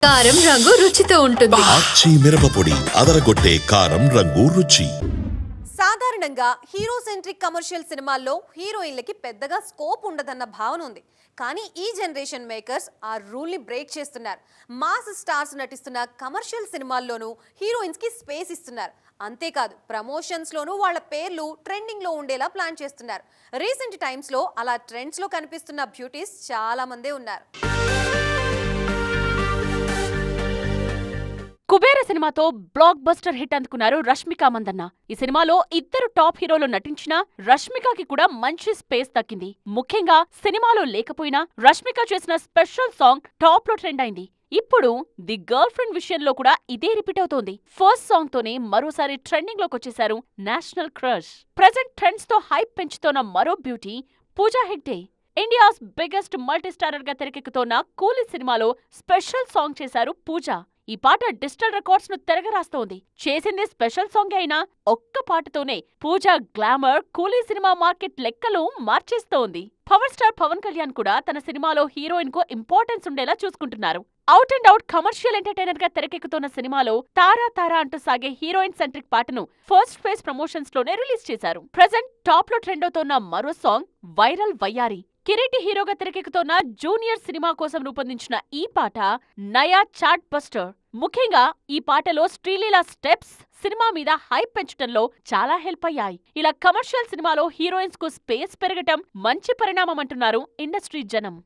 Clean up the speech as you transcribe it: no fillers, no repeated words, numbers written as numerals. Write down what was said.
కారం రంగు రుచితో ఉంటుంది. ఆచి మిరపపొడి అదరగొట్టే కారం రంగు రుచి. సాధారణంగా హీరో సెంట్రిక్ కమర్షియల్ సినిమాల్లో హీరోయిన్లకి పెద్దగా స్కోప్ ఉండదన్న భావన ఉంది. కానీ ఈ జనరేషన్ మేకర్స్ ఆ రూల్ని బ్రేక్ చేస్తున్నారు. మాస్ స్టార్స్ నటిస్తున్న కమర్షియల్ సినిమాల్లోనూ హీరోయిన్స్కి స్పేస్ ఇస్తున్నారు. అంతేకాదు ప్రమోషన్స్లోనూ వాళ్ళ పేర్లు ట్రెండింగ్లో ఉండేలా ప్లాన్ చేస్తున్నారు. రీసెంట్ టైమ్స్లో అలా ట్రెండ్స్లో కనిపిస్తున్న బ్యూటీస్ చాలా మందే ఉన్నారు. కుబేర సినిమాతో బ్లాక్ బస్టర్ హిట్ అందుకున్నారు రష్మిక మందన్న. ఈ సినిమాలో ఇద్దరు టాప్ హీరోలు నటించినా రష్మికకి కూడా మంచి స్పేస్ దక్కింది. ముఖ్యంగా సినిమాలో లేకపోయినా రష్మిక చేసిన స్పెషల్ సాంగ్ టాప్ లో ట్రెండ్ అయింది. ఇప్పుడు ది గర్ల్ ఫ్రెండ్ విషయంలో కూడా ఇదే రిపీట్ అవుతోంది. ఫస్ట్ సాంగ్ తోనే మరోసారి ట్రెండింగ్ లోకి వచ్చేశారు నేషనల్ క్రష్. ప్రెజెంట్ ట్రెండ్స్ తో హైప్ పెంచుతోన్న మరో beauty Pooja Hegde. India's biggest multi starrer గా తెరకెక్కుతోన్న కూలీ సినిమాలో స్పెషల్ సాంగ్ చేశారు పూజ. ఈ పాట డిజిటల్ రికార్డ్స్ ను తిరగరాస్తోంది. చేసింది స్పెషల్ సాంగ్ అయినా ఒక్క పాటతోనే పూజ గ్లామర్ కూలీ సినిమా మార్కెట్ లెక్కలు మార్చేస్తోంది. పవర్ స్టార్ పవన్ కళ్యాణ్ కూడా తన సినిమాలో హీరోయిన్ కు ఇంపార్టెన్స్ ఉండేలా చూసుకుంటున్నారు. Out and out commercial entertainer గా తెరకెక్కుతున్న సినిమాలో తారా తారా అంటూ సాగే హీరోయిన్ సెంట్రిక్ పాటను ఫస్ట్ ఫేజ్ ప్రమోషన్స్ లోనే రిలీజ్ చేశారు. ప్రెజెంట్ టాప్ లో ట్రెండ్ అవుతోన్న మరో సాంగ్ వైరల్ వయ్యారి. కిరీటి హీరోగా తెరకెక్కుతోన్న జూనియర్ సినిమా కోసం రూపొందించిన ఈ పాట నయా చాట్ బస్టర్. ముఖ్యంగా ఈ పాటలో శ్రీలీల స్టెప్స్ సినిమా మీద హైప్ పెంచడంలో చాలా హెల్ప్ అయ్యాయి. ఇలా కమర్షియల్ సినిమాలో హీరోయిన్స్ కు స్పేస్ పెరగటం మంచి పరిణామం అంటున్నారు ఇండస్ట్రీ జనం.